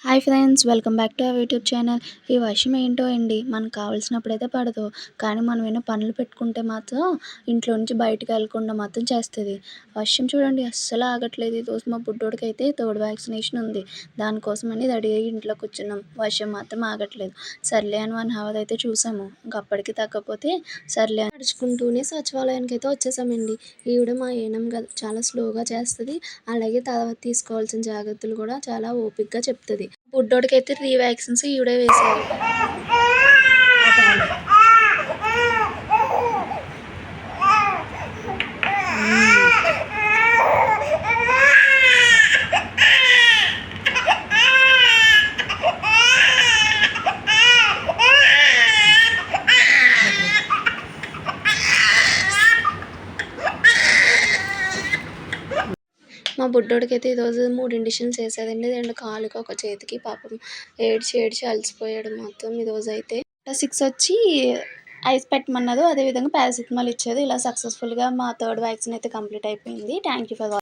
Hi friends, welcome back to our YouTube channel. ఈ వర్షం ఏంటో అండి, మనకు కావాల్సినప్పుడైతే పడదు. కానీ మనం ఏమైనా పనులు పెట్టుకుంటే మాత్రం ఇంట్లో నుంచి బయటకు వెళ్ళకుండా మాత్రం చేస్తుంది. వర్షం చూడండి అస్సలు ఆగట్లేదు. ఈరోజు మా బుడ్డోడికైతే థర్డ్ వ్యాక్సినేషన్ ఉంది. దానికోసమని రెడీ అయ్యి ఇంట్లో కూర్చున్నాం. వర్షం మాత్రం ఆగట్లేదు. సర్లే అని 1 hour అయితే చూసాము. ఇంకప్పటికి తగ్గకపోతే సర్లే అని నడుచుకుంటూనే సచివాలయానికి అయితే వచ్చేసామండి. ఈవిడ మా ఏఎన్ఎం గారు చాలా స్లోగా చేస్తుంది. అలాగే తర్వాత తీసుకోవాల్సిన జాగ్రత్తలు కూడా చాలా ఓపికగా చెప్తుంది. బుడ్డోడికైతే 3 వ్యాక్సిన్స్ ఈవిడే వేశారు. మా బుడ్డోడికైతే ఈరోజు 3 ఇంజెక్షన్స్ వేసేదండి. 2 కాళ్ళకి, 1 చేతికి. పాపం ఏడ్చి అలసిపోయాడు మొత్తం. ఈరోజు అయితే 6 వచ్చి ఐస్ పెట్టమన్నారు. అదేవిధంగా పారాసిటమాల్ ఇచ్చారు. ఇలా సక్సెస్ఫుల్గా మా థర్డ్ వ్యాక్సిన్ అయితే కంప్లీట్ అయిపోయింది. Thank you for watching.